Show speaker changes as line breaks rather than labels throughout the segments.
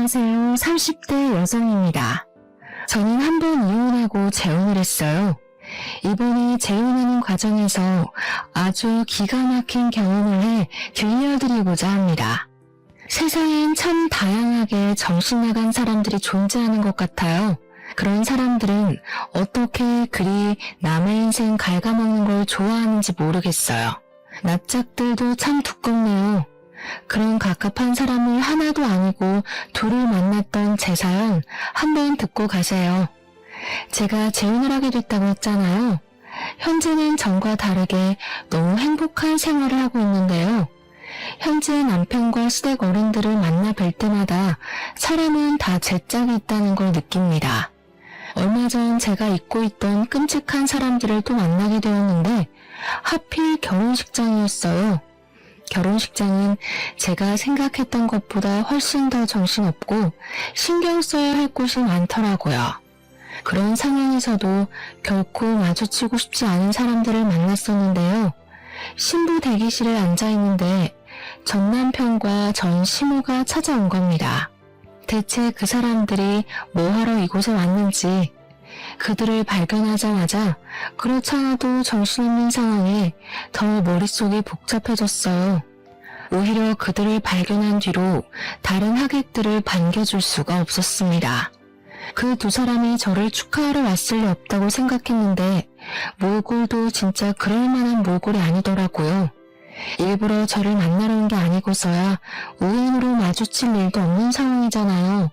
안녕하세요. 30대 여성입니다. 저는 한 번 이혼하고 재혼을 했어요. 이번에 재혼하는 과정에서 아주 기가 막힌 경험을 해 들려드리고자 합니다. 세상엔 참 다양하게 정신나간 사람들이 존재하는 것 같아요. 그런 사람들은 어떻게 그리 남의 인생 갉아먹는 걸 좋아하는지 모르겠어요. 납작들도 참 두껍네요. 그런 갑갑한 사람을 하나도 아니고 둘을 만났던 제 사연 한번 듣고 가세요. 제가 재혼을 하게 됐다고 했잖아요. 현재는 전과 다르게 너무 행복한 생활을 하고 있는데요. 현재 남편과 시댁 어른들을 만나 뵐 때마다 사람은 다 제 짝이 있다는 걸 느낍니다. 얼마 전 제가 잊고 있던 끔찍한 사람들을 또 만나게 되었는데 하필 결혼식장이었어요. 결혼식장은 제가 생각했던 것보다 훨씬 더 정신없고 신경 써야 할 곳이 많더라고요. 그런 상황에서도 결코 마주치고 싶지 않은 사람들을 만났었는데요. 신부 대기실에 앉아있는데 전 남편과 전 시모가 찾아온 겁니다. 대체 그 사람들이 뭐하러 이곳에 왔는지, 그들을 발견하자마자 그렇지 않아도 정신없는 상황에 더 머릿속이 복잡해졌어요. 오히려 그들을 발견한 뒤로 다른 하객들을 반겨줄 수가 없었습니다. 그 두 사람이 저를 축하하러 왔을 리 없다고 생각했는데 몰골도 진짜 그럴 만한 몰골이 아니더라고요. 일부러 저를 만나러 온 게 아니고서야 우연으로 마주칠 일도 없는 상황이잖아요.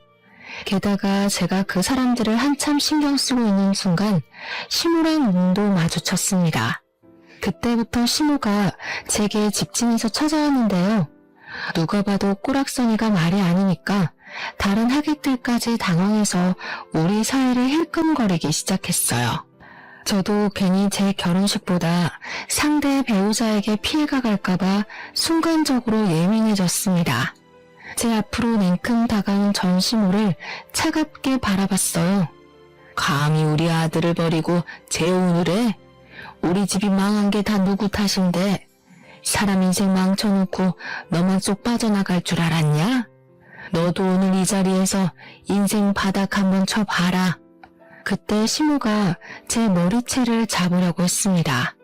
게다가 제가 그 사람들을 한참 신경 쓰고 있는 순간 시모랑 눈도 마주쳤습니다. 그때부터 시모가 제게 직진해서 찾아왔는데요. 누가 봐도 꼬락서니가 말이 아니니까 다른 하객들까지 당황해서 우리 사이를 힐끔거리기 시작했어요. 저도 괜히 제 결혼식보다 상대 배우자에게 피해가 갈까봐 순간적으로 예민해졌습니다. 제 앞으로 냉큼 다가온 전 시모를 차갑게 바라봤어요. 감히 우리 아들을 버리고 재혼을 해? 우리 집이 망한 게 다 누구 탓인데 사람 인생 망쳐놓고 너만 쏙 빠져나갈 줄 알았냐? 너도 오늘 이 자리에서 인생 바닥 한번 쳐봐라. 그때 시모가 제 머리채를 잡으려고 했습니다.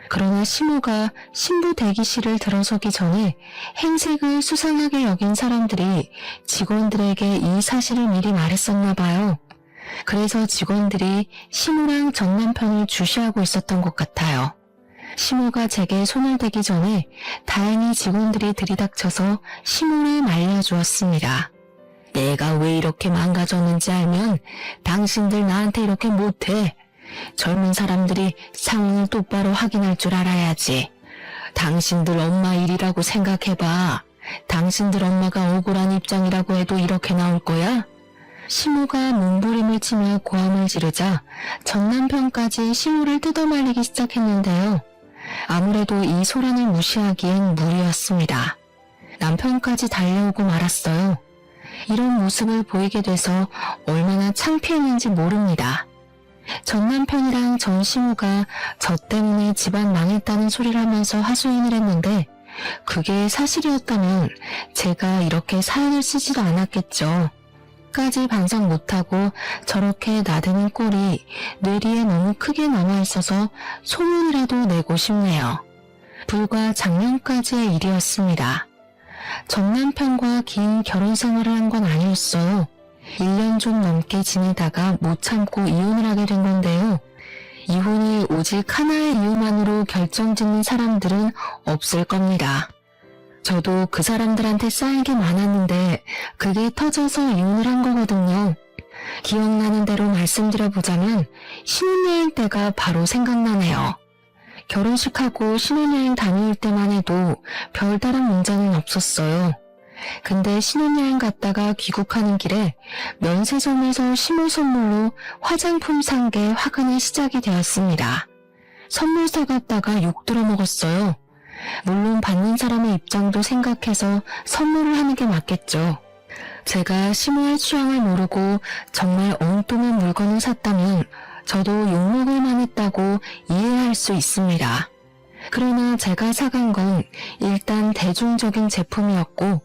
그러나 시모가 신부 대기실을 들어서기 전에 행색을 수상하게 여긴 사람들이 직원들에게 이 사실을 미리 말했었나 봐요. 그래서 직원들이 시모랑 전 남편을 주시하고 있었던 것 같아요. 시모가 제게 손을 대기 전에 다행히 직원들이 들이닥쳐서 시모를 말려주었습니다. 내가 왜 이렇게 망가졌는지 알면 당신들 나한테 이렇게 못해. 젊은 사람들이 상황을 똑바로 확인할 줄 알아야지. 당신들 엄마 일이라고 생각해봐. 당신들 엄마가 억울한 입장이라고 해도 이렇게 나올 거야? 시모가 몸부림을 치며 고함을 지르자 전 남편까지 시모를 뜯어말리기 시작했는데요. 아무래도 이 소란을 무시하기엔 무리였습니다. 남편까지 달려오고 말았어요. 이런 모습을 보이게 돼서 얼마나 창피했는지 모릅니다. 전 남편이랑 전 시모가 저 때문에 집안 망했다는 소리를 하면서 하소연을 했는데 그게 사실이었다면 제가 이렇게 사연을 쓰지도 않았겠죠. 까지 반성 못하고 저렇게 나대는 꼴이 뇌리에 너무 크게 남아있어서 소문이라도 내고 싶네요. 불과 작년까지의 일이었습니다. 전 남편과 긴 결혼 생활을 한 건 아니었어요. 1년 좀 넘게 지내다가 못 참고 이혼을 하게 된 건데요. 이혼이 오직 하나의 이유만으로 결정짓는 사람들은 없을 겁니다. 저도 그 사람들한테 쌓인 게 많았는데 그게 터져서 이혼을 한 거거든요. 기억나는 대로 말씀드려보자면 신혼여행 때가 바로 생각나네요. 결혼식하고 신혼여행 다녀올 때만 해도 별다른 문제는 없었어요. 근데 신혼여행 갔다가 귀국하는 길에 면세점에서 시모 선물로 화장품 산 게 화근의 시작이 되었습니다. 선물 사갔다가 욕 들어먹었어요. 물론 받는 사람의 입장도 생각해서 선물을 하는 게 맞겠죠. 제가 시모의 취향을 모르고 정말 엉뚱한 물건을 샀다면 저도 욕먹을 만했다고 이해할 수 있습니다. 그러나 제가 사간 건 일단 대중적인 제품이었고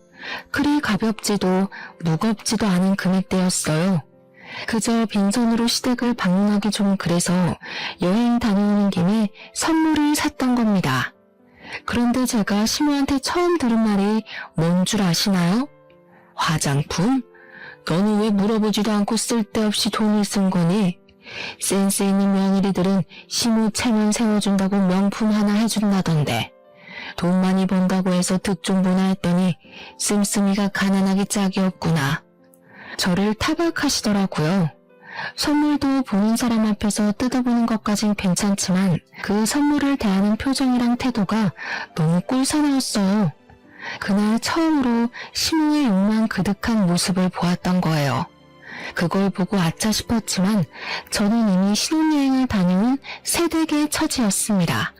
그리 가볍지도 무겁지도 않은 금액대였어요. 그저 빈손으로 시댁을 방문하기 좀 그래서 여행 다녀오는 김에 선물을 샀던 겁니다. 그런데 제가 시모한테 처음 들은 말이 뭔 줄 아시나요? 화장품? 너는 왜 물어보지도 않고 쓸데없이 돈을 쓴 거니? 센스 있는 며느리들은 시모 체면 세워준다고 명품 하나 해준다던데. 돈 많이 번다고 해서 득 좀 보나 했더니 씀씀이가 가난하기 짝이 없구나. 저를 타박하시더라고요. 선물도 보는 사람 앞에서 뜯어보는 것까진 괜찮지만 그 선물을 대하는 표정이랑 태도가 너무 꿀사나웠어요. 그날 처음으로 시모의 욕망 그득한 모습을 보았던 거예요. 그걸 보고 아차 싶었지만 저는 이미 신혼여행을 다녀온 새댁의 처지였습니다.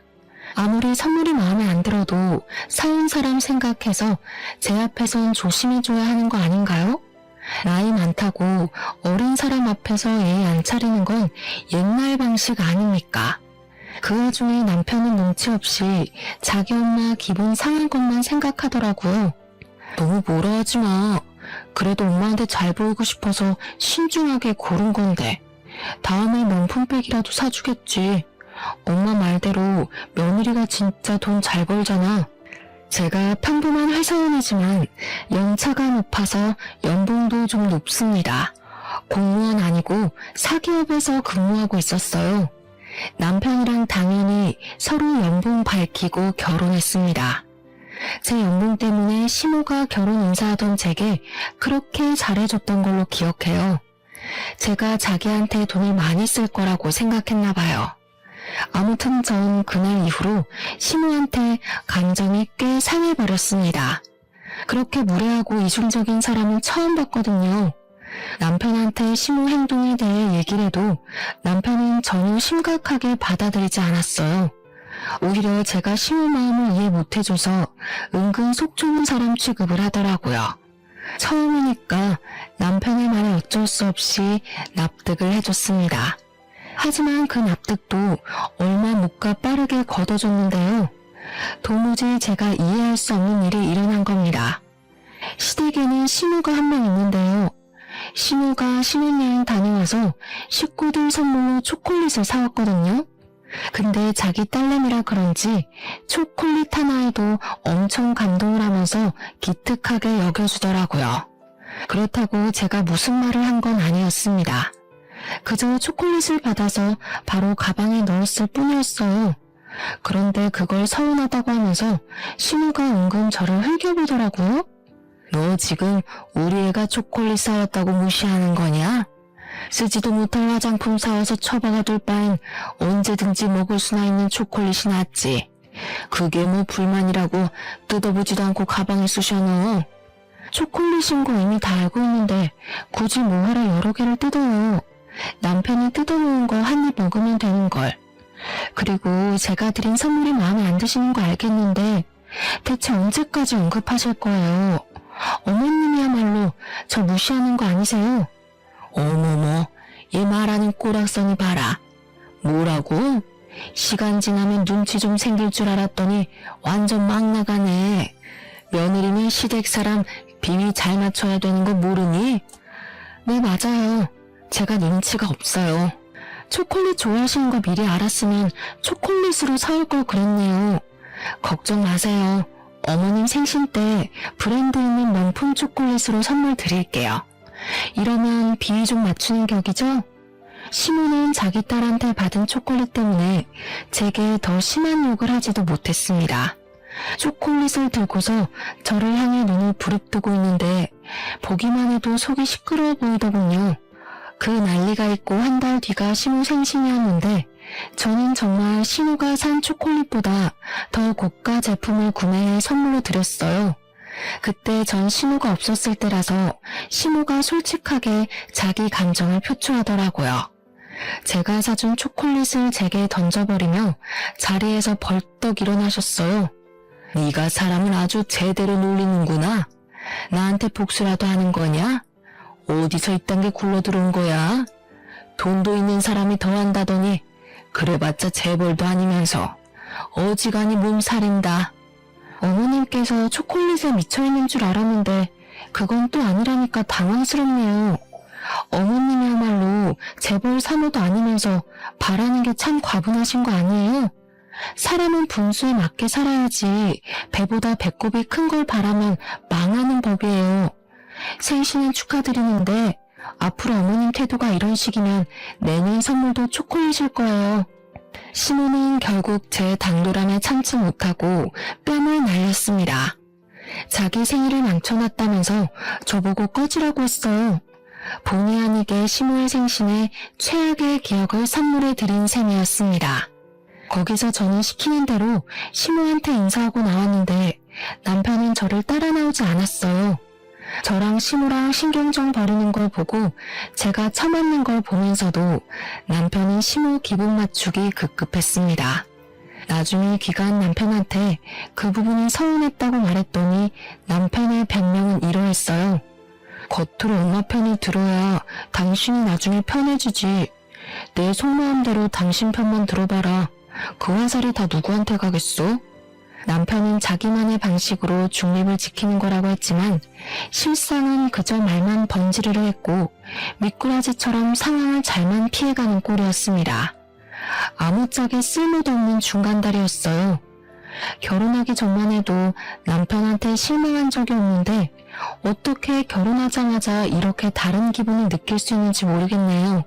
아무리 선물이 마음에 안 들어도 사온 사람 생각해서 제 앞에선 조심해줘야 하는 거 아닌가요? 나이 많다고 어린 사람 앞에서 예의 안 차리는 건 옛날 방식 아닙니까? 그 와중에 남편은 눈치 없이 자기 엄마 기분 상한 것만 생각하더라고요. 너무 뭐라 하지 마. 그래도 엄마한테 잘 보이고 싶어서 신중하게 고른 건데 다음에 명품백이라도 사주겠지. 엄마 말대로 며느리가 진짜 돈 잘 벌잖아. 제가 평범한 회사원이지만 연차가 높아서 연봉도 좀 높습니다. 공무원 아니고 사기업에서 근무하고 있었어요. 남편이랑 당연히 서로 연봉 밝히고 결혼했습니다. 제 연봉 때문에 시모가 결혼 인사하던 제게 그렇게 잘해줬던 걸로 기억해요. 제가 자기한테 돈을 많이 쓸 거라고 생각했나 봐요. 아무튼 전 그날 이후로 시모한테 감정이 꽤 상해버렸습니다. 그렇게 무례하고 이중적인 사람은 처음 봤거든요. 남편한테 시모 행동에 대해 얘기를 해도 남편은 전혀 심각하게 받아들이지 않았어요. 오히려 제가 시모 마음을 이해 못해줘서 은근 속 좁은 사람 취급을 하더라고요. 처음이니까 남편의 말에 어쩔 수 없이 납득을 해줬습니다. 하지만 그 납득도 얼마 못 가 빠르게 걷어줬는데요. 도무지 제가 이해할 수 없는 일이 일어난 겁니다. 시댁에는 시모가 한 명 있는데요. 시모가 신혼여행 다녀와서 식구들 선물로 초콜릿을 사왔거든요. 근데 자기 딸내미라 그런지 초콜릿 하나에도 엄청 감동을 하면서 기특하게 여겨주더라고요. 그렇다고 제가 무슨 말을 한 건 아니었습니다. 그저 초콜릿을 받아서 바로 가방에 넣었을 뿐이었어요. 그런데 그걸 서운하다고 하면서 시모가 은근 저를 흘겨보더라고요. 너 지금 우리 애가 초콜릿 사왔다고 무시하는 거냐? 쓰지도 못할 화장품 사와서 처박아둘 바엔 언제든지 먹을 수나 있는 초콜릿이 낫지. 그게 뭐 불만이라고 뜯어보지도 않고 가방에 쑤셔넣어. 초콜릿인 거 이미 다 알고 있는데 굳이 뭐하러 여러 개를 뜯어요. 남편이 뜯어놓은 거 한 입 먹으면 되는 걸. 그리고 제가 드린 선물이 마음에 안 드시는 거 알겠는데 대체 언제까지 언급하실 거예요? 어머님이야말로 저 무시하는 거 아니세요? 어머머, 얘 말하는 꼬락서니 봐라. 뭐라고? 시간 지나면 눈치 좀 생길 줄 알았더니 완전 막 나가네. 며느리는 시댁 사람 비위 잘 맞춰야 되는 거 모르니? 네, 맞아요. 제가 눈치가 없어요. 초콜릿 좋아하시는 거 미리 알았으면 초콜릿으로 사올 걸 그랬네요. 걱정 마세요. 어머님 생신 때 브랜드 있는 명품 초콜릿으로 선물 드릴게요. 이러면 비위 좀 맞추는 격이죠? 시모는 자기 딸한테 받은 초콜릿 때문에 제게 더 심한 욕을 하지도 못했습니다. 초콜릿을 들고서 저를 향해 눈을 부릅뜨고 있는데 보기만 해도 속이 시끄러워 보이더군요. 그 난리가 있고 한 달 뒤가 시모 생신이었는데 저는 정말 시모가 산 초콜릿보다 더 고가 제품을 구매해 선물로 드렸어요. 그때 전 시모가 없었을 때라서 시모가 솔직하게 자기 감정을 표출하더라고요. 제가 사준 초콜릿을 제게 던져버리며 자리에서 벌떡 일어나셨어요. 네가 사람을 아주 제대로 놀리는구나. 나한테 복수라도 하는 거냐? 어디서 이딴 게 굴러들어온 거야? 돈도 있는 사람이 더 한다더니 그래봤자 재벌도 아니면서 어지간히 몸살인다. 어머님께서 초콜릿에 미쳐있는 줄 알았는데 그건 또 아니라니까 당황스럽네요. 어머님이야말로 재벌 사모도 아니면서 바라는 게 참 과분하신 거 아니에요? 사람은 분수에 맞게 살아야지 배보다 배꼽이 큰 걸 바라면 망하는 법이에요. 생신은 축하드리는데 앞으로 어머님 태도가 이런 식이면 내년 선물도 초콜릿일 거예요. 시모는 결국 제 당돌함에 참지 못하고 뺨을 날렸습니다. 자기 생일을 망쳐놨다면서 저보고 꺼지라고 했어요. 본의 아니게 시모의 생신에 최악의 기억을 선물해 드린 셈이었습니다. 거기서 저는 시키는 대로 시모한테 인사하고 나왔는데 남편은 저를 따라 나오지 않았어요. 저랑 시모랑 신경전 벌이는 걸 보고 제가 처맞는 걸 보면서도 남편은 시모 기분 맞추기 급급했습니다. 나중에 귀가한 남편한테 그 부분이 서운했다고 말했더니 남편의 변명은 이러했어요. 겉으로 엄마 편을 들어야 당신이 나중에 편해지지. 내 속마음대로 당신 편만 들어봐라. 그 화살이 다 누구한테 가겠어? 남편은 자기만의 방식으로 중립을 지키는 거라고 했지만 실상은 그저 말만 번지르르 했고 미꾸라지처럼 상황을 잘만 피해가는 꼴이었습니다. 아무짝에 쓸모도 없는 중간다리였어요. 결혼하기 전만 해도 남편한테 실망한 적이 없는데 어떻게 결혼하자마자 이렇게 다른 기분을 느낄 수 있는지 모르겠네요.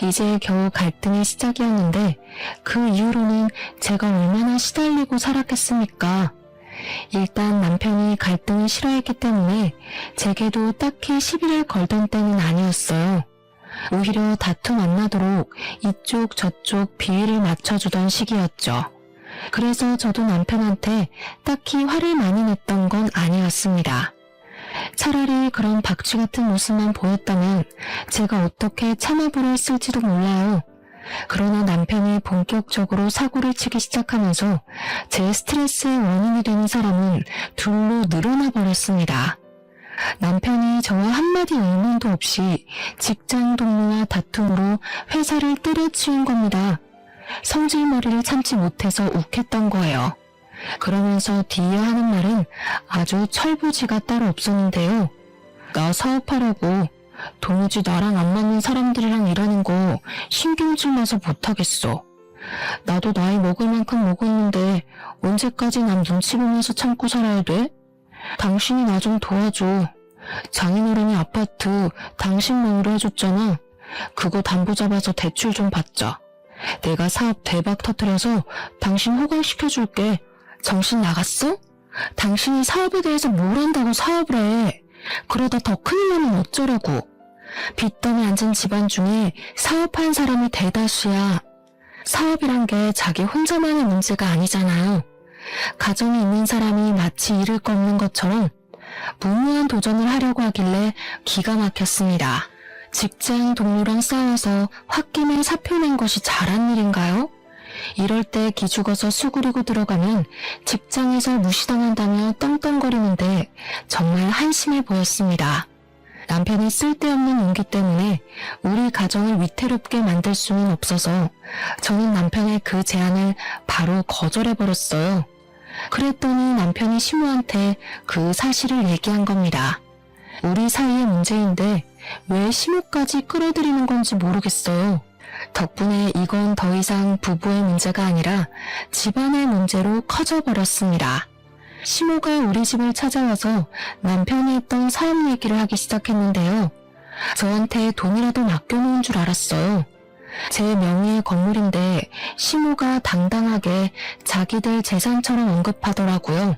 이제 겨우 갈등의 시작이었는데 그 이후로는 제가 얼마나 시달리고 살았겠습니까? 일단 남편이 갈등을 싫어했기 때문에 제게도 딱히 시비를 걸던 때는 아니었어요. 오히려 다툼 안 나도록 이쪽 저쪽 비위를 맞춰주던 시기였죠. 그래서 저도 남편한테 딱히 화를 많이 냈던 건 아니었습니다. 차라리 그런 박쥐 같은 모습만 보였다면 제가 어떻게 참아보려 했을지도 몰라요. 그러나 남편이 본격적으로 사고를 치기 시작하면서 제 스트레스의 원인이 되는 사람은 둘로 늘어나 버렸습니다. 남편이 저와 한마디 의문도 없이 직장 동료와 다툼으로 회사를 때려치운 겁니다. 성질머리를 참지 못해서 욱했던 거예요. 그러면서 뒤이어 하는 말은 아주 철부지가 따로 없었는데요. 나 사업하려고 도무지 나랑 안 맞는 사람들이랑 일하는 거 신경질 나서 못하겠어. 나도 나이 먹을 만큼 먹었는데 언제까지 남 눈치 보면서 참고 살아야 돼? 당신이 나 좀 도와줘. 장인어른이 아파트 당신 명의로 해줬잖아. 그거 담보 잡아서 대출 좀 받자. 내가 사업 대박 터뜨려서 당신 호강시켜줄게. 정신 나갔어? 당신이 사업에 대해서 뭘 안다고 사업을 해. 그러다 더 큰일 나면 어쩌려고. 빚더미 앉은 집안 중에 사업한 사람이 대다수야. 사업이란 게 자기 혼자만의 문제가 아니잖아요. 가정이 있는 사람이 마치 잃을 거 없는 것처럼 무모한 도전을 하려고 하길래 기가 막혔습니다. 직장 동료랑 싸워서 홧김에 사표 낸 것이 잘한 일인가요? 이럴 때 기죽어서 수그리고 들어가면 직장에서 무시당한다며 떵떵거리는데 정말 한심해 보였습니다. 남편의 쓸데없는 용기 때문에 우리 가정을 위태롭게 만들 수는 없어서 저는 남편의 그 제안을 바로 거절해버렸어요. 그랬더니 남편이 시모한테 그 사실을 얘기한 겁니다. 우리 사이의 문제인데 왜 시모까지 끌어들이는 건지 모르겠어요. 덕분에 이건 더 이상 부부의 문제가 아니라 집안의 문제로 커져버렸습니다. 시모가 우리 집을 찾아와서 남편이 했던 사업 얘기를 하기 시작했는데요. 저한테 돈이라도 맡겨놓은 줄 알았어요. 제 명의의 건물인데 시모가 당당하게 자기들 재산처럼 언급하더라고요.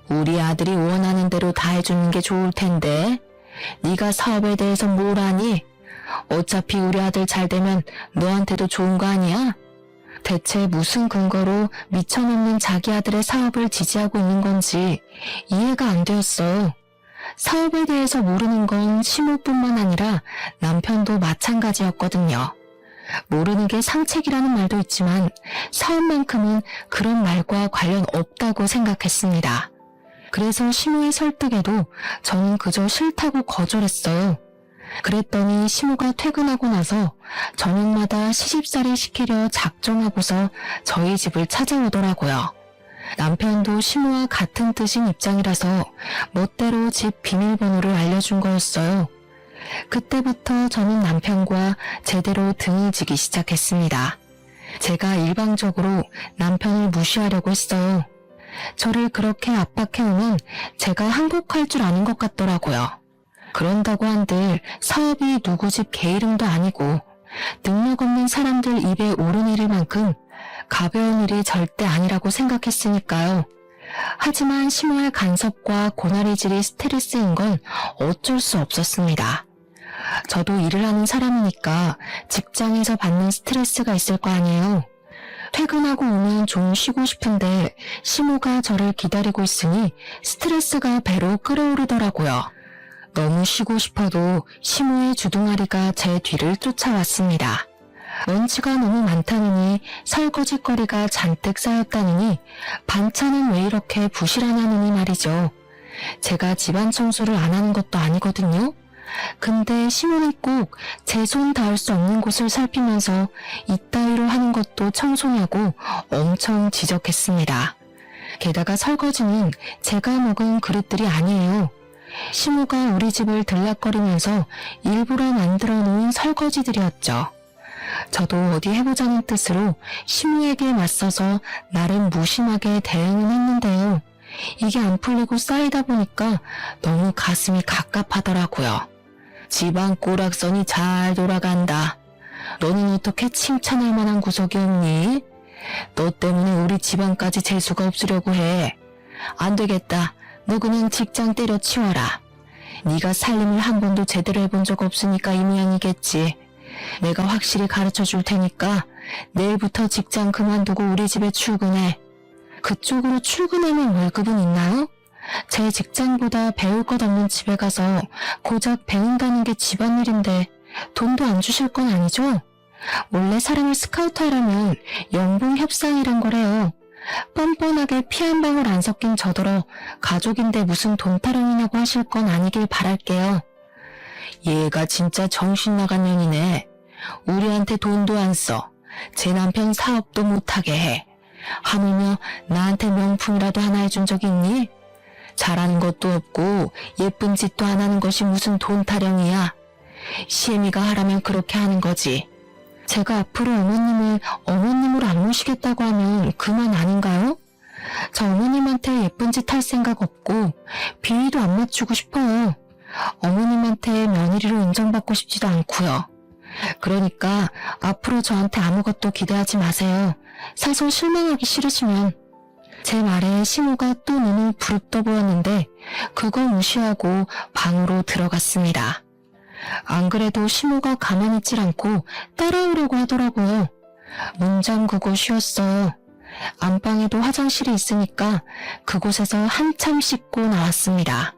우리 아들이 원하는 대로 다 해주는 게 좋을 텐데 네가 사업에 대해서 뭘 아니? 어차피 우리 아들 잘 되면 너한테도 좋은 거 아니야? 대체 무슨 근거로 미쳐놓는 자기 아들의 사업을 지지하고 있는 건지 이해가 안 되었어요. 사업에 대해서 모르는 건 시모뿐만 아니라 남편도 마찬가지였거든요. 모르는 게 상책이라는 말도 있지만 사업만큼은 그런 말과 관련 없다고 생각했습니다. 그래서 시모의 설득에도 저는 그저 싫다고 거절했어요. 그랬더니 시모가 퇴근하고 나서 저녁마다 시집살이 시키려 작정하고서 저희 집을 찾아오더라고요. 남편도 시모와 같은 뜻인 입장이라서 멋대로 집 비밀번호를 알려준 거였어요. 그때부터 저는 남편과 제대로 등을 지기 시작했습니다. 제가 일방적으로 남편을 무시하려고 했어요. 저를 그렇게 압박해오면 제가 항복할 줄 아는 것 같더라고요. 그런다고 한들 사업이 누구 집 개 이름도 아니고 능력 없는 사람들 입에 오르내릴 만큼 가벼운 일이 절대 아니라고 생각했으니까요. 하지만 시모의 간섭과 고나리질이 스트레스인 건 어쩔 수 없었습니다. 저도 일을 하는 사람이니까 직장에서 받는 스트레스가 있을 거 아니에요. 퇴근하고 오면 좀 쉬고 싶은데 시모가 저를 기다리고 있으니 스트레스가 배로 끓어오르더라고요. 너무 쉬고 싶어도 시모의 주둥아리가 제 뒤를 쫓아왔습니다. 먼지가 너무 많다느니 설거지거리가 잔뜩 쌓였다느니 반찬은 왜 이렇게 부실하냐느니 말이죠. 제가 집안 청소를 안 하는 것도 아니거든요. 근데 시모는 꼭 제 손 닿을 수 없는 곳을 살피면서 이따위로 하는 것도 청소냐고 엄청 지적했습니다. 게다가 설거지는 제가 먹은 그릇들이 아니에요. 시모가 우리 집을 들락거리면서 일부러 만들어 놓은 설거지들이었죠. 저도 어디 해보자는 뜻으로 시모에게 맞서서 나름 무심하게 대응은 했는데요. 이게 안 풀리고 쌓이다 보니까 너무 가슴이 갑갑하더라고요. 집안 꼬락선이 잘 돌아간다. 너는 어떻게 칭찬할 만한 구석이 없니? 너 때문에 우리 집안까지 재수가 없으려고 해. 안 되겠다. 너 그냥 직장 때려치워라. 네가 살림을 한 번도 제대로 해본 적 없으니까 이 모양이겠지. 내가 확실히 가르쳐 줄 테니까 내일부터 직장 그만두고 우리 집에 출근해. 그쪽으로 출근하면 월급은 있나요? 제 직장보다 배울 것 없는 집에 가서 고작 배운다는 게 집안일인데 돈도 안 주실 건 아니죠? 원래 사람을 스카우트하려면 연봉 협상이란 거래요. 뻔뻔하게 피 한 방울 안 섞인 저더러 가족인데 무슨 돈 타령이냐고 하실 건 아니길 바랄게요. 얘가 진짜 정신 나간 년이네. 우리한테 돈도 안 써. 제 남편 사업도 못하게 해. 하물며 나한테 명품이라도 하나 해준 적 있니? 잘하는 것도 없고 예쁜 짓도 안 하는 것이 무슨 돈 타령이야. 시애미가 하라면 그렇게 하는 거지. 제가 앞으로 어머님을 어머님으로 안 모시겠다고 하면 그만 아닌가요? 저 어머님한테 예쁜 짓 할 생각 없고 비위도 안 맞추고 싶어요. 어머님한테 며느리로 인정받고 싶지도 않고요. 그러니까 앞으로 저한테 아무것도 기대하지 마세요. 사소 실망하기 싫으시면. 제 말에 시모가 또 눈을 부릅떠 보였는데 그거 무시하고 방으로 들어갔습니다. 안 그래도 시모가 가만히 있질 않고 따라오려고 하더라고요. 문 잠그고 쉬었어요. 안방에도 화장실이 있으니까 그곳에서 한참 씻고 나왔습니다.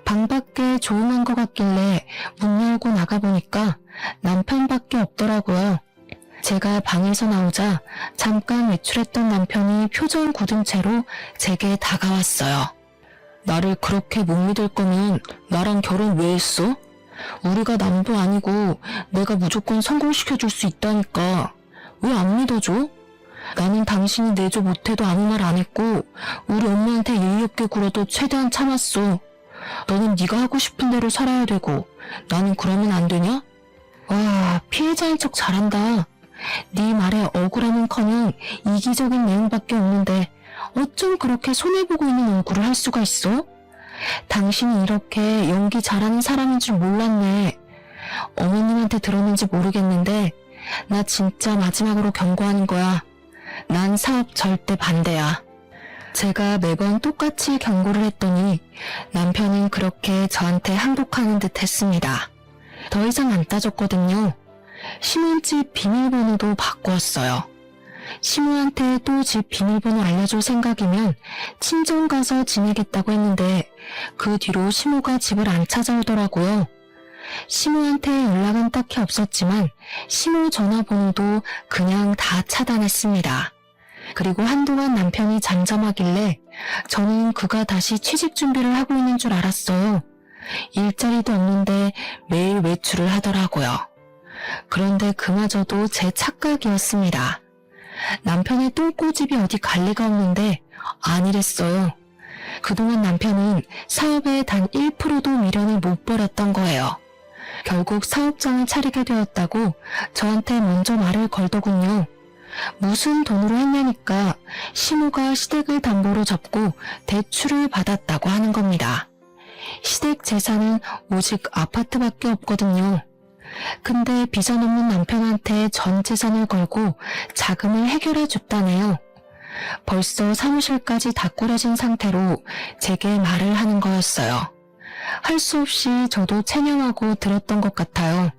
방 밖에 조용한 것 같길래 문 열고 나가보니까 남편밖에 없더라고요. 제가 방에서 나오자 잠깐 외출했던 남편이 표정 굳은 채로 제게 다가왔어요. 나를 그렇게 못 믿을 거면 나랑 결혼 왜 했어? 우리가 남도 아니고 내가 무조건 성공시켜줄 수 있다니까. 왜 안 믿어줘? 나는 당신이 내조 못해도 아무 말 안 했고 우리 엄마한테 예의 없게 굴어도 최대한 참았어. 너는 네가 하고 싶은 대로 살아야 되고 나는 그러면 안 되냐? 와, 피해자인 척 잘한다. 네 말에 억울함은커녕 이기적인 내용밖에 없는데 어쩜 그렇게 손해보고 있는 얼굴을 할 수가 있어? 당신이 이렇게 연기 잘하는 사람인 줄 몰랐네. 어머님한테 들었는지 모르겠는데 나 진짜 마지막으로 경고하는 거야. 난 사업 절대 반대야. 제가 매번 똑같이 경고를 했더니 남편은 그렇게 저한테 항복하는 듯 했습니다. 더 이상 안 따졌거든요. 시모집 비밀번호도 바꾸었어요. 시모한테 또 집 비밀번호 알려줄 생각이면 친정 가서 지내겠다고 했는데 그 뒤로 시모가 집을 안 찾아오더라고요. 시모한테 연락은 딱히 없었지만 시모 전화번호도 그냥 다 차단했습니다. 그리고 한동안 남편이 잠잠하길래 저는 그가 다시 취직 준비를 하고 있는 줄 알았어요. 일자리도 없는데 매일 외출을 하더라고요. 그런데 그마저도 제 착각이었습니다. 남편의 똥꼬집이 어디 갈 리가 없는데 아니랬어요. 그동안 남편은 사업에 단 1%도 미련을 못 버렸던 거예요. 결국 사업장을 차리게 되었다고 저한테 먼저 말을 걸더군요. 무슨 돈으로 했냐니까 시모가 시댁을 담보로 접고 대출을 받았다고 하는 겁니다. 시댁 재산은 오직 아파트밖에 없거든요. 근데 비전 없는 남편한테 전 재산을 걸고 자금을 해결해 줬다네요. 벌써 사무실까지 다 꾸려진 상태로 제게 말을 하는 거였어요. 할 수 없이 저도 체념하고 들었던 것 같아요.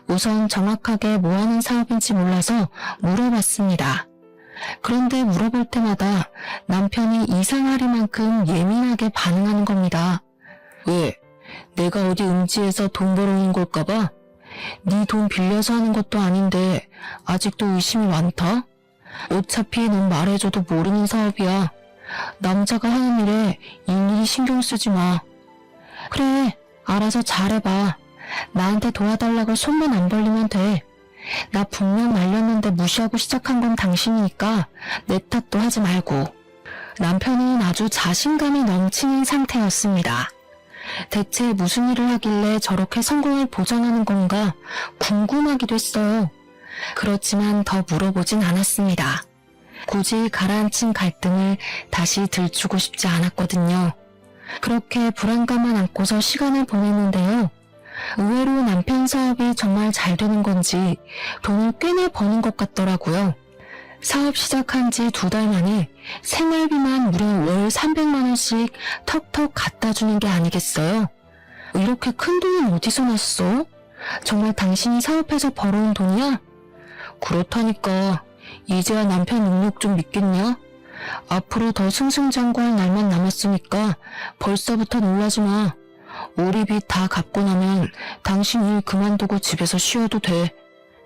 우선 정확하게 뭐 하는 사업인지 몰라서 물어봤습니다. 그런데 물어볼 때마다 남편이 이상하리만큼 예민하게 반응하는 겁니다. 왜? 내가 어디 음지에서 돈 벌어오는 걸까봐? 네 돈 빌려서 하는 것도 아닌데 아직도 의심이 많다? 어차피 넌 말해줘도 모르는 사업이야. 남자가 하는 일에 일일이 신경 쓰지 마. 그래, 알아서 잘해봐. 나한테 도와달라고 손만 안 벌리면 돼. 나 분명 말렸는데 무시하고 시작한 건 당신이니까 내 탓도 하지 말고. 남편은 아주 자신감이 넘치는 상태였습니다. 대체 무슨 일을 하길래 저렇게 성공을 보장하는 건가 궁금하기도 했어요. 그렇지만 더 물어보진 않았습니다. 굳이 가라앉힌 갈등을 다시 들추고 싶지 않았거든요. 그렇게 불안감만 안고서 시간을 보냈는데요. 의외로 남편 사업이 정말 잘 되는 건지 돈을 꽤나 버는 것 같더라고요. 사업 시작한 지 2달 만에 생활비만 무려 월 300만 원씩 턱턱 갖다 주는 게 아니겠어요? 이렇게 큰 돈은 어디서 났어? 정말 당신이 사업해서 벌어온 돈이야? 그렇다니까. 이제야 남편 능력 좀 믿겠냐? 앞으로 더 승승장구할 날만 남았으니까 벌써부터 놀라지 마. 우리 빚 다 갚고 나면 당신 일 그만두고 집에서 쉬어도 돼.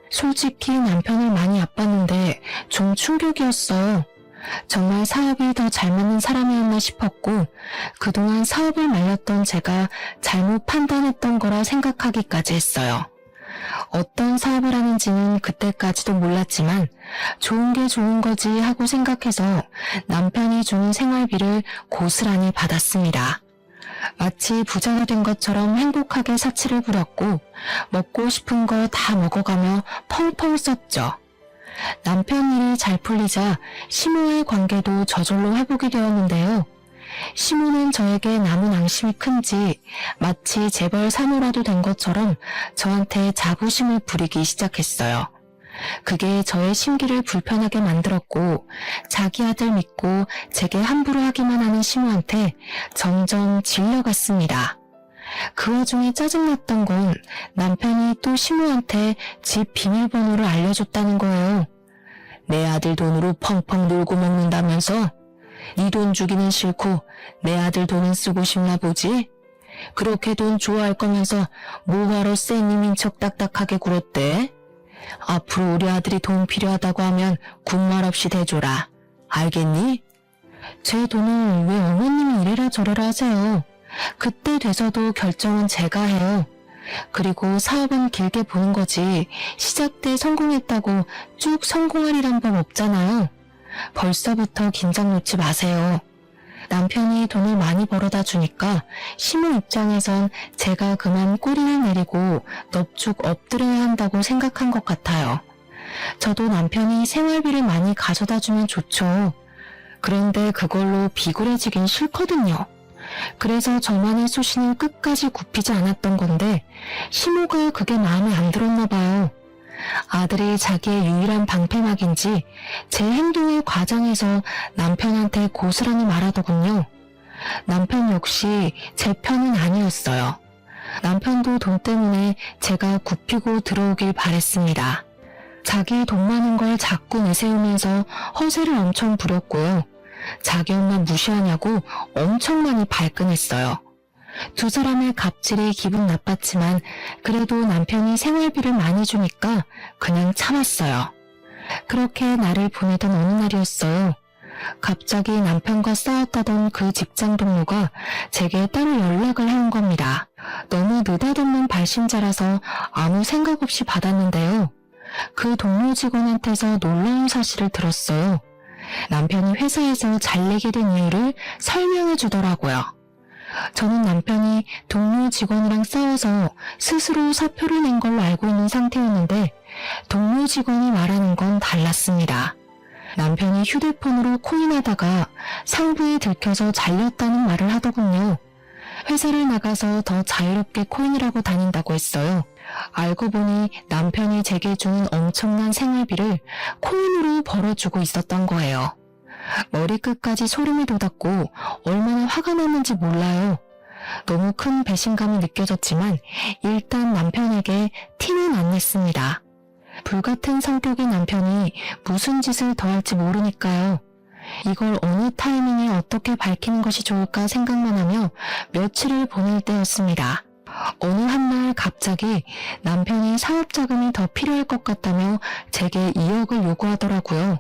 솔직히 남편을 많이 아팠는데 좀 충격이었어요. 정말 사업이 더 잘 맞는 사람이었나 싶었고 그동안 사업을 말렸던 제가 잘못 판단했던 거라 생각하기까지 했어요. 어떤 사업을 하는지는 그때까지도 몰랐지만 좋은 게 좋은 거지 하고 생각해서 남편이 주는 생활비를 고스란히 받았습니다. 마치 부자가 된 것처럼 행복하게 사치를 부렸고 먹고 싶은 거 다 먹어가며 펑펑 썼죠. 남편 일이 잘 풀리자 시모의 관계도 저절로 회복이 되었는데요. 시모는 저에게 남은 앙심이 큰지 마치 재벌 사모라도 된 것처럼 저한테 자부심을 부리기 시작했어요. 그게 저의 심기를 불편하게 만들었고 자기 아들 믿고 제게 함부로 하기만 하는 시모한테 점점 질려갔습니다. 그 와중에 짜증났던 건 남편이 또 시모한테 집 비밀번호를 알려줬다는 거예요. 내 아들 돈으로 펑펑 놀고 먹는다면서? 네 돈 주기는 싫고 내 아들 돈은 쓰고 싶나 보지? 그렇게 돈 좋아할 거면서 뭐하러 쌩님인 척 딱딱하게 굴었대? 앞으로 우리 아들이 돈 필요하다고 하면 군말 없이 대줘라. 알겠니? 제 돈을 왜 어머님이 이래라 저래라 하세요. 그때 돼서도 결정은 제가 해요. 그리고 사업은 길게 보는 거지 시작 때 성공했다고 쭉 성공하리란 법 없잖아요. 벌써부터 긴장 놓지 마세요. 남편이 돈을 많이 벌어다 주니까 시모 입장에선 제가 그만 꼬리를 내리고 넙죽 엎드려야 한다고 생각한 것 같아요. 저도 남편이 생활비를 많이 가져다 주면 좋죠. 그런데 그걸로 비굴해지긴 싫거든요. 그래서 저만의 소신은 끝까지 굽히지 않았던 건데 시모가 그게 마음에 안 들었나 봐요. 아들이 자기의 유일한 방패막인지 제 행동에 과장해서 남편한테 고스란히 말하더군요. 남편 역시 제 편은 아니었어요. 남편도 돈 때문에 제가 굽히고 들어오길 바랬습니다. 자기 돈 많은 걸 자꾸 내세우면서 허세를 엄청 부렸고요. 자기 엄마 무시하냐고 엄청 많이 발끈했어요. 두 사람의 갑질이 기분 나빴지만 그래도 남편이 생활비를 많이 주니까 그냥 참았어요. 그렇게 날을 보내던 어느 날이었어요. 갑자기 남편과 싸웠다던 그 직장 동료가 제게 따로 연락을 해온 겁니다. 너무 느닷없는 발신자라서 아무 생각 없이 받았는데요. 그 동료 직원한테서 놀라운 사실을 들었어요. 남편이 회사에서 잘리게 된 이유를 설명해 주더라고요. 저는 남편이 동료 직원이랑 싸워서 스스로 사표를 낸 걸로 알고 있는 상태였는데 동료 직원이 말하는 건 달랐습니다. 남편이 휴대폰으로 코인하다가 상부에 들켜서 잘렸다는 말을 하더군요. 회사를 나가서 더 자유롭게 코인을 하고 다닌다고 했어요. 알고 보니 남편이 제게 주는 엄청난 생활비를 코인으로 벌어주고 있었던 거예요. 머리끝까지 소름이 돋았고 얼마나 화가 났는지 몰라요. 너무 큰 배신감이 느껴졌지만 일단 남편에게 티는 안 냈습니다. 불같은 성격의 남편이 무슨 짓을 더 할지 모르니까요. 이걸 어느 타이밍에 어떻게 밝히는 것이 좋을까 생각만 하며 며칠을 보낼 때였습니다. 어느 한날 갑자기 남편이 사업 자금이 더 필요할 것 같다며 제게 2억을 요구하더라고요.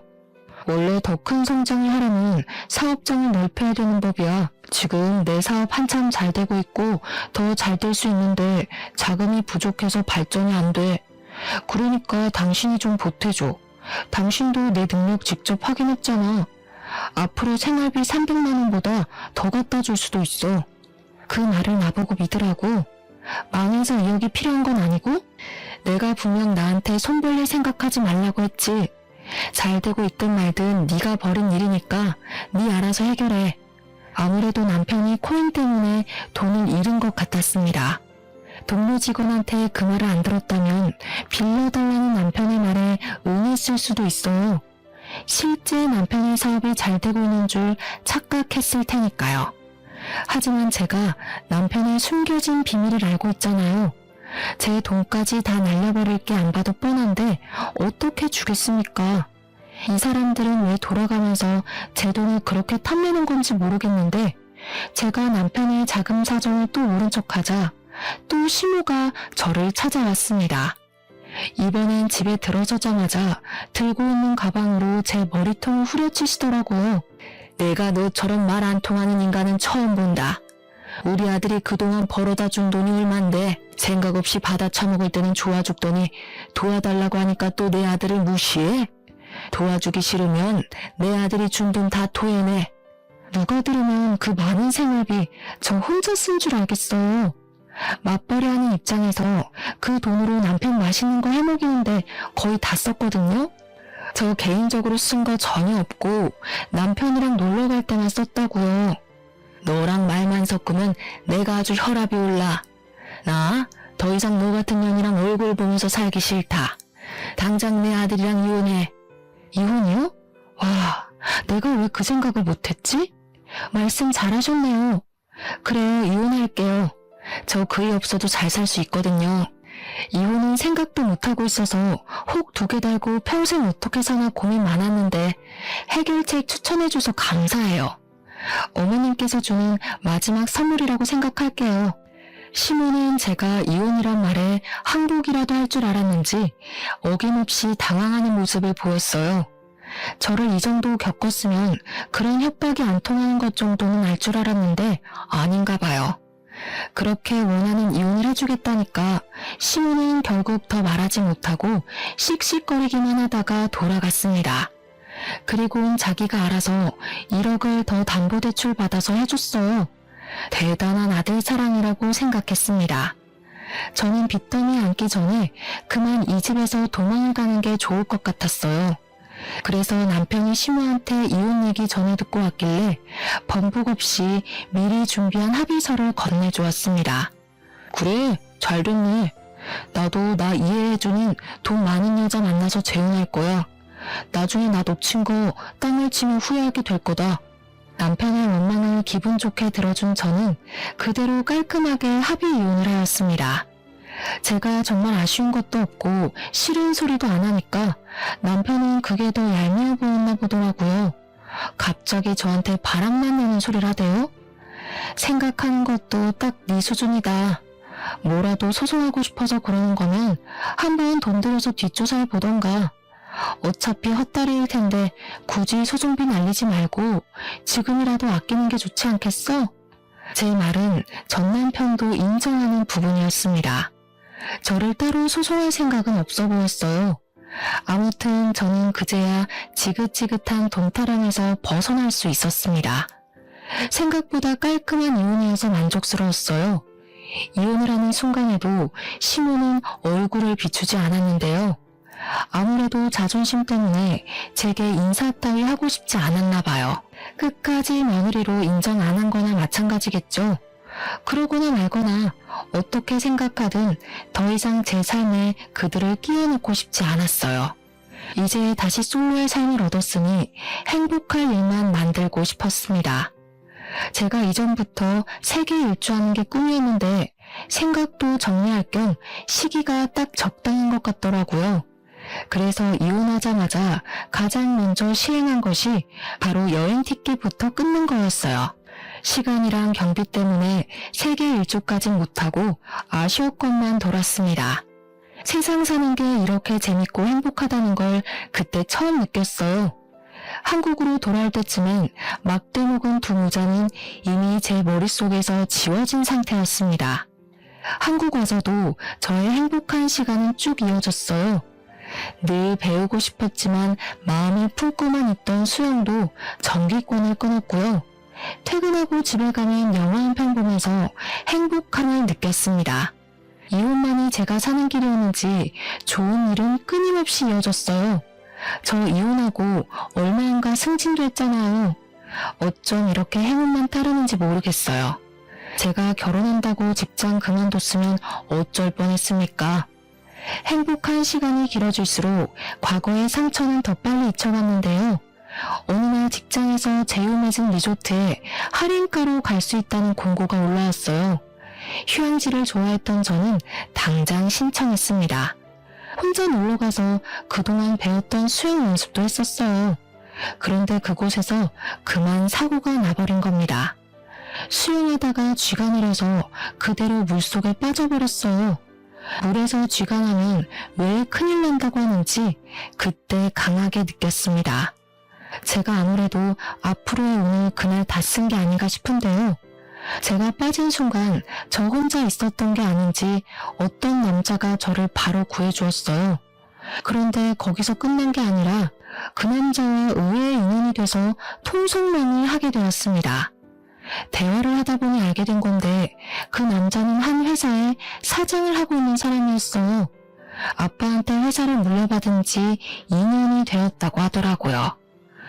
원래 더 큰 성장을 하려면 사업장을 넓혀야 되는 법이야. 지금 내 사업 한참 잘 되고 있고 더 잘 될 수 있는데 자금이 부족해서 발전이 안 돼. 그러니까 당신이 좀 보태줘. 당신도 내 능력 직접 확인했잖아. 앞으로 생활비 300만 원보다 더 갖다 줄 수도 있어. 그 말을 나보고 믿으라고. 망해서 2억이 필요한 건 아니고 내가 분명 나한테 손 벌릴 생각하지 말라고 했지. 잘 되고 있든 말든 네가 벌인 일이니까 네 알아서 해결해. 아무래도 남편이 코인 때문에 돈을 잃은 것 같았습니다. 동료 직원한테 그 말을 안 들었다면 빌려달라는 남편의 말에 응했을 수도 있어요. 실제 남편의 사업이 잘 되고 있는 줄 착각했을 테니까요. 하지만 제가 남편의 숨겨진 비밀을 알고 있잖아요. 제 돈까지 다 날려버릴 게 안 봐도 뻔한데 어떻게 주겠습니까? 이 사람들은 왜 돌아가면서 제 돈을 그렇게 탐내는 건지 모르겠는데 제가 남편의 자금 사정을 또 모른 척하자 또 시모가 저를 찾아왔습니다. 이번엔 집에 들어서자마자 들고 있는 가방으로 제 머리통을 후려치시더라고요. 내가 너처럼 말 안 통하는 인간은 처음 본다. 우리 아들이 그동안 벌어다 준 돈이 얼만데 생각 없이 받아 처먹을 때는 좋아 죽더니 도와달라고 하니까 또 내 아들을 무시해? 도와주기 싫으면 내 아들이 준 돈 다 토해내. 누가 들으면 그 많은 생활비 저 혼자 쓴 줄 알겠어요. 맞벌이 하는 입장에서 그 돈으로 남편 맛있는 거 해먹이는데 거의 다 썼거든요. 저 개인적으로 쓴 거 전혀 없고 남편이랑 놀러 갈 때만 썼다고요. 너랑 말만 섞으면 내가 아주 혈압이 올라. 나 더 이상 너 같은 년이랑 얼굴 보면서 살기 싫다. 당장 내 아들이랑 이혼해. 이혼이요? 와, 내가 왜 그 생각을 못했지? 말씀 잘하셨네요. 그래요, 이혼할게요. 저 그이 없어도 잘 살 수 있거든요. 이혼은 생각도 못하고 있어서 혹 2개 달고 평생 어떻게 사나 고민 많았는데 해결책 추천해줘서 감사해요. 어머님께서 주는 마지막 선물이라고 생각할게요. 시모는 제가 이혼이란 말에 항복이라도 할 줄 알았는지 어김없이 당황하는 모습을 보였어요. 저를 이 정도 겪었으면 그런 협박이 안 통하는 것 정도는 알 줄 알았는데 아닌가 봐요. 그렇게 원하는 이혼을 해주겠다니까 시모는 결국 더 말하지 못하고 씩씩거리기만 하다가 돌아갔습니다. 그리고는 자기가 알아서 1억을 더 담보대출 받아서 해줬어요. 대단한 아들 사랑이라고 생각했습니다. 저는 빚더미 앉기 전에 그만 이 집에서 도망을 가는 게 좋을 것 같았어요. 그래서 남편이 시모한테 이혼 얘기 전해 듣고 왔길래 번복 없이 미리 준비한 합의서를 건네주었습니다. 그래, 잘 됐네. 나도 나 이해해주는 돈 많은 여자 만나서 재혼할 거야. 나중에 나 놓친 거 땅을 치면 후회하게 될 거다. 남편의 원망을 기분 좋게 들어준 저는 그대로 깔끔하게 합의 이혼을 하였습니다. 제가 정말 아쉬운 것도 없고 싫은 소리도 안 하니까 남편은 그게 더 얄미워 보였나 보더라고요. 갑자기 저한테 바람만 내는 소리를 하대요? 생각하는 것도 딱 네 수준이다. 뭐라도 소송하고 싶어서 그러는 거면 한번 돈 들여서 뒷조사해 보던가. 어차피 헛다리일 텐데 굳이 소송비 날리지 말고 지금이라도 아끼는 게 좋지 않겠어? 제 말은 전 남편도 인정하는 부분이었습니다. 저를 따로 소송할 생각은 없어 보였어요. 아무튼 저는 그제야 지긋지긋한 돈타랑에서 벗어날 수 있었습니다. 생각보다 깔끔한 이혼이어서 만족스러웠어요. 이혼을 하는 순간에도 시모는 얼굴을 비추지 않았는데요. 아무래도 자존심 때문에 제게 인사 따위 하고 싶지 않았나 봐요. 끝까지 며느리로 인정 안 한 거나 마찬가지겠죠. 그러거나 말거나 어떻게 생각하든 더 이상 제 삶에 그들을 끼워넣고 싶지 않았어요. 이제 다시 솔로의 삶을 얻었으니 행복할 일만 만들고 싶었습니다. 제가 이전부터 세계 일주하는 게 꿈이었는데 생각도 정리할 겸 시기가 딱 적당한 것 같더라고요. 그래서 이혼하자마자 가장 먼저 시행한 것이 바로 여행 티켓부터 끊는 거였어요. 시간이랑 경비 때문에 세계 일주까진 못하고 아쉬웠건만 돌았습니다. 세상 사는 게 이렇게 재밌고 행복하다는 걸 그때 처음 느꼈어요. 한국으로 돌아올 때쯤엔 막대 먹은 두 모자는 이미 제 머릿속에서 지워진 상태였습니다. 한국 와서도 저의 행복한 시간은 쭉 이어졌어요. 늘 배우고 싶었지만 마음을 품고만 있던 수영도 정기권을 끊었고요. 퇴근하고 집에 가면 영화 한 편 보면서 행복함을 느꼈습니다. 이혼만이 제가 사는 길이었는지 좋은 일은 끊임없이 이어졌어요. 저 이혼하고 얼마인가 승진도 했잖아요. 어쩜 이렇게 행운만 따르는지 모르겠어요. 제가 결혼한다고 직장 그만뒀으면 어쩔 뻔했습니까? 행복한 시간이 길어질수록 과거의 상처는 더 빨리 잊혀갔는데요. 어느 날 직장에서 제휴맺은 리조트에 할인가로 갈 수 있다는 공고가 올라왔어요. 휴양지를 좋아했던 저는 당장 신청했습니다. 혼자 놀러가서 그동안 배웠던 수영 연습도 했었어요. 그런데 그곳에서 그만 사고가 나버린 겁니다. 수영하다가 쥐가 내려서 그대로 물속에 빠져버렸어요. 물에서 쥐가 나면 왜 큰일 난다고 하는지 그때 강하게 느꼈습니다. 제가 아무래도 앞으로의 운을 그날 다 쓴 게 아닌가 싶은데요. 제가 빠진 순간 저 혼자 있었던 게 아닌지 어떤 남자가 저를 바로 구해주었어요. 그런데 거기서 끝난 게 아니라 그 남자와 의외의 인연이 돼서 통성명을 하게 되었습니다. 대화를 하다 보니 알게 된 건데 그 남자는 한 회사에 사장을 하고 있는 사람이었어요. 아빠한테 회사를 물려받은 지 2년이 되었다고 하더라고요.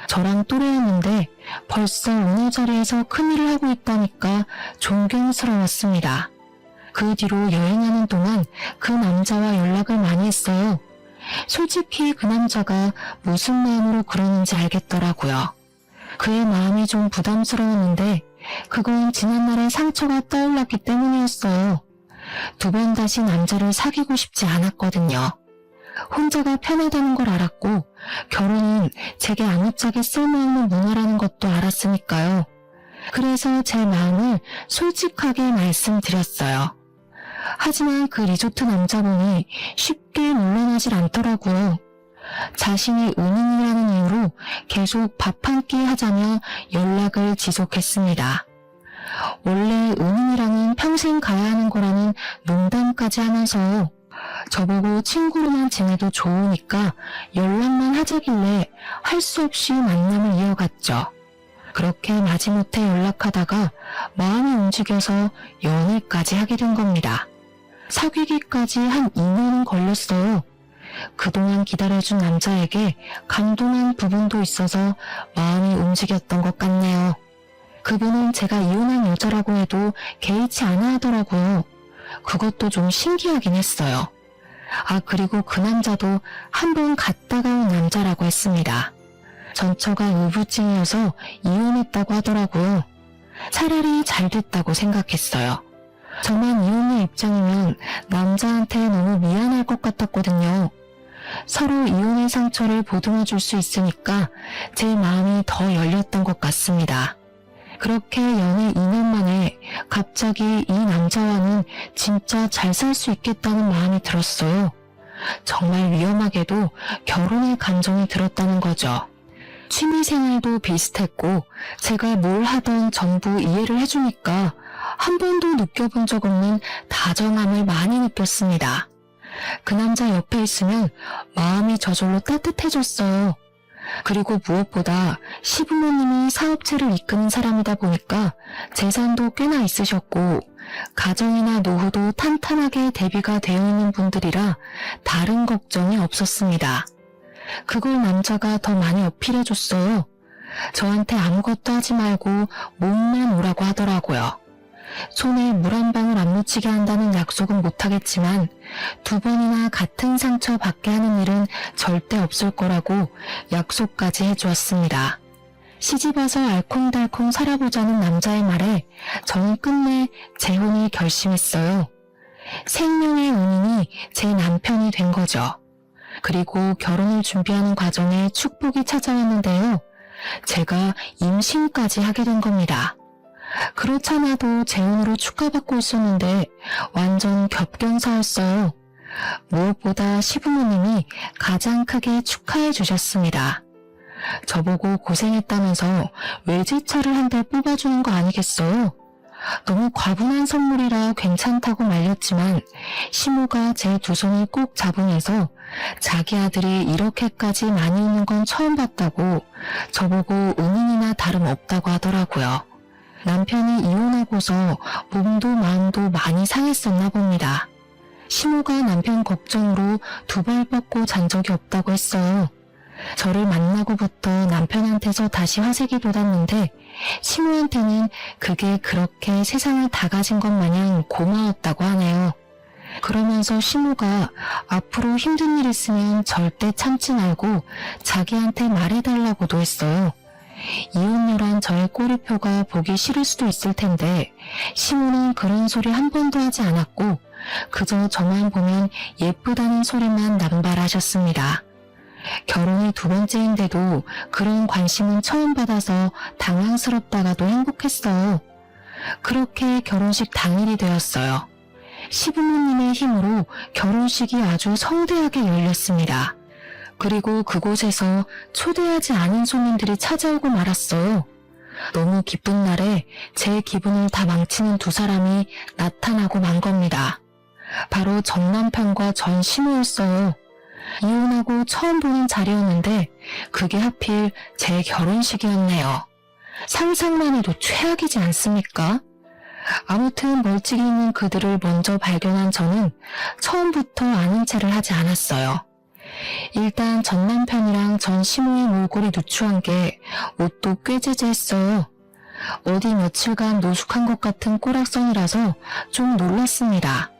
저랑 또래였는데 벌써 어느 자리에서 큰일을 하고 있다니까 존경스러웠습니다. 그 뒤로 여행하는 동안 그 남자와 연락을 많이 했어요. 솔직히 그 남자가 무슨 마음으로 그러는지 알겠더라고요. 그의 마음이 좀 부담스러웠는데 그건 지난날의 상처가 떠올랐기 때문이었어요. 두 번 다시 남자를 사귀고 싶지 않았거든요. 혼자가 편하다는 걸 알았고 결혼은 제게 아무짝에 쓸모없는 문화라는 것도 알았으니까요. 그래서 제 마음을 솔직하게 말씀드렸어요. 하지만 그 리조트 남자분이 쉽게 물러나질 않더라고요. 자신이 은인이라는 이유로 계속 밥 한 끼 하자며 연락을 지속했습니다. 원래 은인이랑은 평생 가야 하는 거라는 농담까지 하면서 저보고 친구로만 지내도 좋으니까 연락만 하자길래 할 수 없이 만남을 이어갔죠. 그렇게 마지못해 연락하다가 마음이 움직여서 연애까지 하게 된 겁니다. 사귀기까지 한 2년은 걸렸어요. 그동안 기다려준 남자에게 감동한 부분도 있어서 마음이 움직였던 것 같네요. 그분은 제가 이혼한 여자라고 해도 개의치 않아 하더라고요. 그것도 좀 신기하긴 했어요. 그리고 그 남자도 한번 갔다가 온 남자라고 했습니다. 전처가 우부증이어서 이혼했다고 하더라고요. 차라리 잘 됐다고 생각했어요. 저만 이혼의 입장이면 남자한테 너무 미안할 것 같았거든요. 서로 이혼의 상처를 보듬어 줄 수 있으니까 제 마음이 더 열렸던 것 같습니다. 그렇게 연애 2년 만에 갑자기 이 남자와는 진짜 잘 살 수 있겠다는 마음이 들었어요. 정말 위험하게도 결혼의 감정이 들었다는 거죠. 취미생활도 비슷했고 제가 뭘 하던 전부 이해를 해주니까 한 번도 느껴본 적 없는 다정함을 많이 느꼈습니다. 그 남자 옆에 있으면 마음이 저절로 따뜻해졌어요. 그리고 무엇보다 시부모님이 사업체를 이끄는 사람이다 보니까 재산도 꽤나 있으셨고 가정이나 노후도 탄탄하게 대비가 되어 있는 분들이라 다른 걱정이 없었습니다. 그걸 남자가 더 많이 어필해줬어요. 저한테 아무것도 하지 말고 몸만 오라고 하더라고요. 손에 물 한 방울 안 묻히게 한다는 약속은 못하겠지만 2번이나 같은 상처 받게 하는 일은 절대 없을 거라고 약속까지 해주었습니다. 시집와서 알콩달콩 살아보자는 남자의 말에 저는 끝내 재혼을 결심했어요. 생명의 은인이 제 남편이 된 거죠. 그리고 결혼을 준비하는 과정에 축복이 찾아왔는데요. 제가 임신까지 하게 된 겁니다. 그렇잖아도 재혼으로 축하받고 있었는데 완전 겹경사였어요. 무엇보다 시부모님이 가장 크게 축하해 주셨습니다. 저보고 고생했다면서 외제차를 한 대 뽑아주는 거 아니겠어요? 너무 과분한 선물이라 괜찮다고 말렸지만 시모가 제 두 손을 꼭 잡으면서 자기 아들이 이렇게까지 많이 웃는 건 처음 봤다고 저보고 은인이나 다름없다고 하더라고요. 남편이 이혼하고서 몸도 마음도 많이 상했었나 봅니다. 시모가 남편 걱정으로 2발 뻗고 잔 적이 없다고 했어요. 저를 만나고부터 남편한테서 다시 화색이 돋았는데 시모한테는 그게 그렇게 세상을 다 가진 것 마냥 고마웠다고 하네요. 그러면서 시모가 앞으로 힘든 일 있으면 절대 참지 말고 자기한테 말해달라고도 했어요. 이혼녀란 저의 꼬리표가 보기 싫을 수도 있을 텐데 시모는 그런 소리 한 번도 하지 않았고 그저 저만 보면 예쁘다는 소리만 남발하셨습니다. 결혼이 2번째인데도 그런 관심은 처음 받아서 당황스럽다가도 행복했어요. 그렇게 결혼식 당일이 되었어요. 시부모님의 힘으로 결혼식이 아주 성대하게 열렸습니다. 그리고 그곳에서 초대하지 않은 손님들이 찾아오고 말았어요. 너무 기쁜 날에 제 기분을 다 망치는 2사람이 나타나고 만 겁니다. 바로 전 남편과 전 시모였어요. 이혼하고 처음 보는 자리였는데 그게 하필 제 결혼식이었네요. 상상만 해도 최악이지 않습니까? 아무튼 멀찍이 있는 그들을 먼저 발견한 저는 처음부터 아는 체를 하지 않았어요. 일단 전 남편이랑 전 시모의 몰골이 누추한 게 옷도 꽤 제재했어요. 어디 며칠간 노숙한 것 같은 꼬락선이라서 좀 놀랐습니다.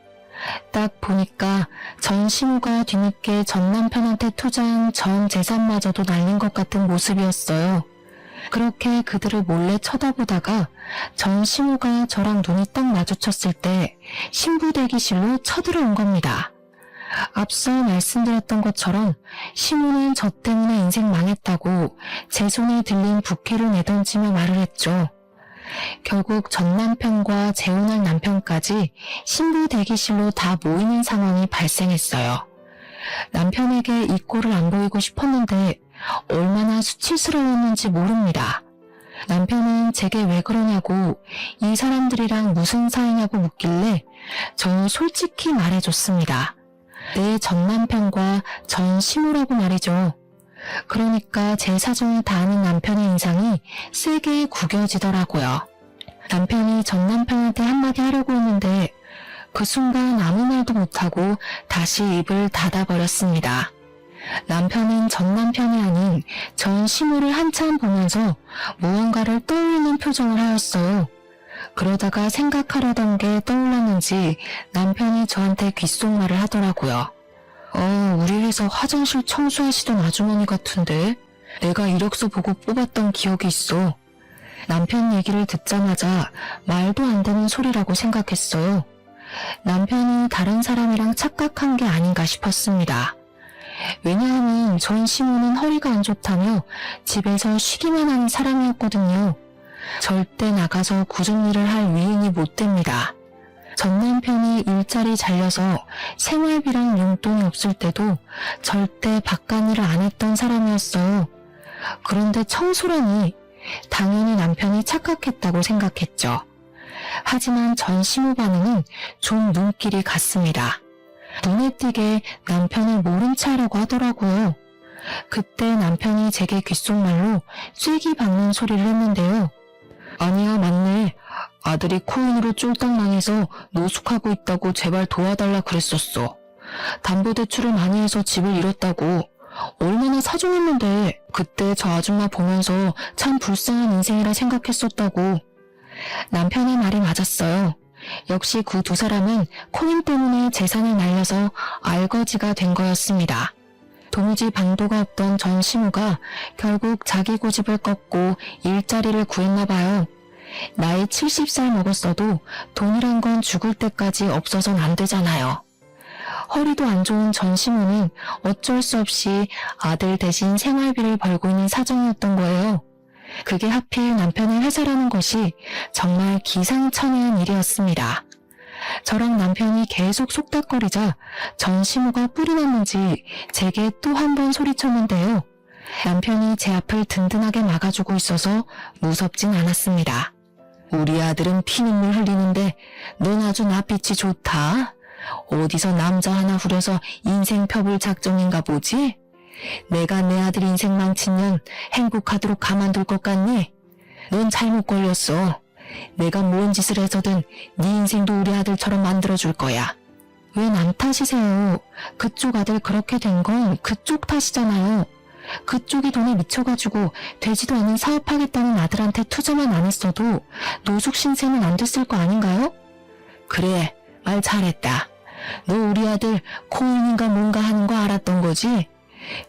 딱 보니까 전 시모가 뒤늦게 전 남편한테 투자한 전 재산마저도 날린 것 같은 모습이었어요. 그렇게 그들을 몰래 쳐다보다가 전 시모가 저랑 눈이 딱 마주쳤을 때 신부 대기실로 쳐들어온 겁니다. 앞서 말씀드렸던 것처럼 시모는 저 때문에 인생 망했다고 제 손에 들린 부케를 내던지며 말을 했죠. 결국 전 남편과 재혼할 남편까지 신부 대기실로 다 모이는 상황이 발생했어요. 남편에게 이 꼴을 안 보이고 싶었는데 얼마나 수치스러웠는지 모릅니다. 남편은 제게 왜 그러냐고 이 사람들이랑 무슨 사이냐고 묻길래 저는 솔직히 말해줬습니다. 내 전 남편과 전 시모라고 말이죠. 그러니까 제 사정을 다 아는 남편의 인상이 세게 구겨지더라고요. 남편이 전 남편한테 한마디 하려고 했는데 그 순간 아무 말도 못하고 다시 입을 닫아버렸습니다. 남편은 전 남편이 아닌 전 시모를 한참 보면서 무언가를 떠올리는 표정을 하였어요. 그러다가 생각하려던 게 떠올랐는지 남편이 저한테 귓속말을 하더라고요. 우리 회사 화장실 청소하시던 아주머니 같은데 내가 이력서 보고 뽑았던 기억이 있어. 남편 얘기를 듣자마자 말도 안 되는 소리라고 생각했어요. 남편이 다른 사람이랑 착각한 게 아닌가 싶었습니다. 왜냐하면 전 시모는 허리가 안 좋다며 집에서 쉬기만 하는 사람이었거든요. 절대 나가서 굳은 일을 할 위인이 못 됩니다. 전 남편이 일자리 잘려서 생활비랑 용돈이 없을 때도 절대 바깥일을 안 했던 사람이었어요. 그런데 청소라니 당연히 남편이 착각했다고 생각했죠. 하지만 전 시모 반응은 좀 눈길이 갔습니다. 눈에 띄게 남편을 모른 체 하려고 하더라고요. 그때 남편이 제게 귓속말로 쐐기 박는 소리를 했는데요. 아니야, 맞네. 아들이 코인으로 쫄딱 망해서 노숙하고 있다고 제발 도와달라 그랬었어. 담보대출을 많이 해서 집을 잃었다고. 얼마나 사정했는데 그때 저 아줌마 보면서 참 불쌍한 인생이라 생각했었다고. 남편의 말이 맞았어요. 역시 그 두 사람은 코인 때문에 재산을 날려서 알거지가 된 거였습니다. 도무지 방도가 없던 전 시모가 결국 자기 고집을 꺾고 일자리를 구했나 봐요. 나이 70살 먹었어도 돈이란 건 죽을 때까지 없어선 안 되잖아요. 허리도 안 좋은 전 시모는 어쩔 수 없이 아들 대신 생활비를 벌고 있는 사정이었던 거예요. 그게 하필 남편의 회사라는 것이 정말 기상천외한 일이었습니다. 저랑 남편이 계속 속닥거리자 전 시모가 뿔이 났는지 제게 또 한 번 소리쳤는데요. 남편이 제 앞을 든든하게 막아주고 있어서 무섭진 않았습니다. 우리 아들은 피눈물 흘리는데 넌 아주 낯빛이 좋다. 어디서 남자 하나 후려서 인생 펴볼 작정인가 보지? 내가 내 아들 인생 망친 년 행복하도록 가만둘 것 같니? 넌 잘못 걸렸어. 내가 뭔 짓을 해서든 네 인생도 우리 아들처럼 만들어줄 거야. 왜 남 탓이세요? 그쪽 아들 그렇게 된 건 그쪽 탓이잖아요. 그쪽이 돈에 미쳐가지고 되지도 않은 사업하겠다는 아들한테 투자만 안 했어도 노숙 신세는 안 됐을 거 아닌가요? 그래, 말 잘했다. 너 우리 아들 코인인가 뭔가 하는 거 알았던 거지?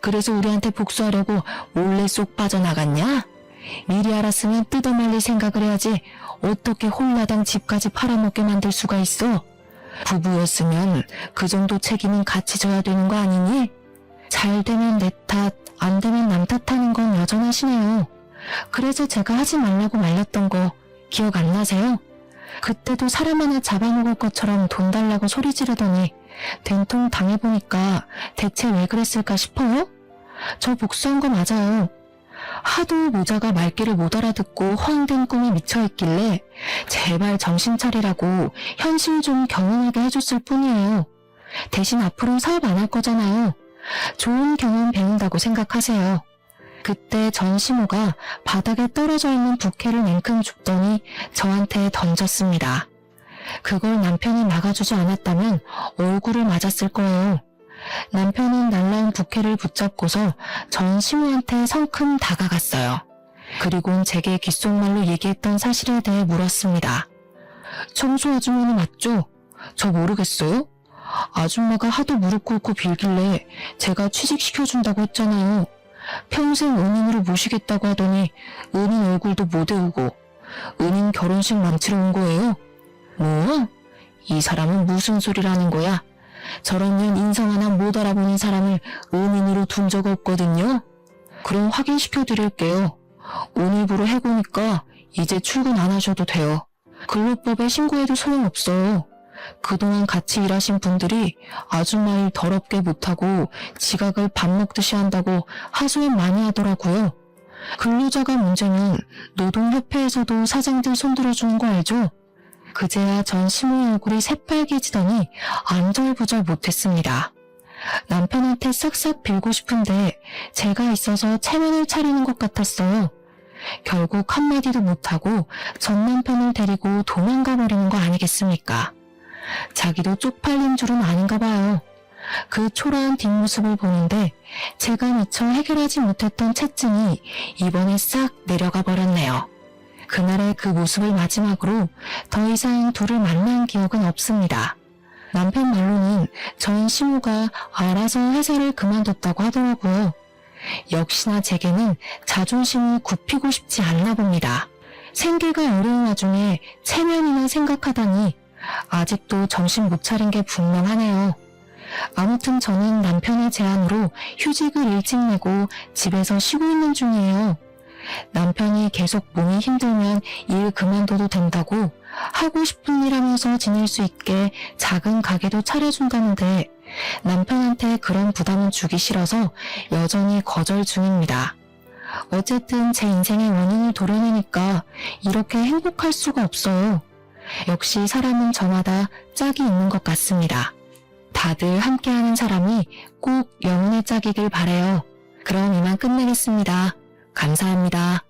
그래서 우리한테 복수하려고 몰래 쏙 빠져나갔냐? 미리 알았으면 뜯어말릴 생각을 해야지 어떻게 홀라당 집까지 팔아먹게 만들 수가 있어? 부부였으면 그 정도 책임은 같이 져야 되는 거 아니니? 잘 되면 내 탓, 안 되면 남 탓하는 건 여전하시네요. 그래서 제가 하지 말라고 말렸던 거 기억 안 나세요? 그때도 사람 하나 잡아먹을 것처럼 돈 달라고 소리 지르더니 된통 당해보니까 대체 왜 그랬을까 싶어요? 저 복수한 거 맞아요. 하도 모자가 말귀를 못 알아듣고 허황된 꿈에 미쳐있길래 제발 정신 차리라고 현실 좀 경험하게 해줬을 뿐이에요. 대신 앞으로는 사업 안 할 거잖아요. 좋은 경험 배운다고 생각하세요. 그때 전 시모가 바닥에 떨어져 있는 부케를 냉큼 줍더니 저한테 던졌습니다. 그걸 남편이 막아주지 않았다면 얼굴을 맞았을 거예요. 남편은 날라온 부케를 붙잡고서 전 시모한테 성큼 다가갔어요. 그리곤 제게 귓속말로 얘기했던 사실에 대해 물었습니다. 청소 아주머니 맞죠? 저 모르겠어요? 아줌마가 하도 무릎 꿇고 빌길래 제가 취직시켜준다고 했잖아요. 평생 은인으로 모시겠다고 하더니 은인 얼굴도 못 외우고 은인 결혼식 망치러 온 거예요? 뭐? 이 사람은 무슨 소리를 하는 거야? 저런 년 인성 하나 못 알아보는 사람을 은인으로 둔 적 없거든요. 그럼 확인시켜 드릴게요. 오늘부로 해고니까 이제 출근 안 하셔도 돼요. 근로법에 신고해도 소용없어요. 그동안 같이 일하신 분들이 아줌마 일 더럽게 못하고 지각을 밥 먹듯이 한다고 하소연 많이 하더라고요. 근로자가 문제면 노동협회에서도 사장들 손들어주는 거 알죠? 그제야 전 시모의 얼굴이 새빨개지더니 안절부절 못했습니다. 남편한테 싹싹 빌고 싶은데 제가 있어서 체면을 차리는 것 같았어요. 결국 한마디도 못하고 전 남편을 데리고 도망가 버리는 거 아니겠습니까? 자기도 쪽팔린 줄은 아닌가 봐요. 그 초라한 뒷모습을 보는데 제가 미처 해결하지 못했던 채증이 이번에 싹 내려가 버렸네요. 그날의 그 모습을 마지막으로 더 이상 둘을 만난 기억은 없습니다. 남편 말로는 전 시모가 알아서 회사를 그만뒀다고 하더라고요. 역시나 제게는 자존심을 굽히고 싶지 않나 봅니다. 생계가 어려운 와중에 체면이나 생각하다니 아직도 정신 못 차린 게 분명하네요. 아무튼 저는 남편의 제안으로 휴직을 일찍 내고 집에서 쉬고 있는 중이에요. 남편이 계속 몸이 힘들면 일 그만둬도 된다고 하고 싶은 일 하면서 지낼 수 있게 작은 가게도 차려준다는데 남편한테 그런 부담은 주기 싫어서 여전히 거절 중입니다. 어쨌든 제 인생의 원인을 도려내니까 이렇게 행복할 수가 없어요. 역시 사람은 저마다 짝이 있는 것 같습니다. 다들 함께하는 사람이 꼭 영혼의 짝이길 바래요. 그럼 이만 끝내겠습니다. 감사합니다.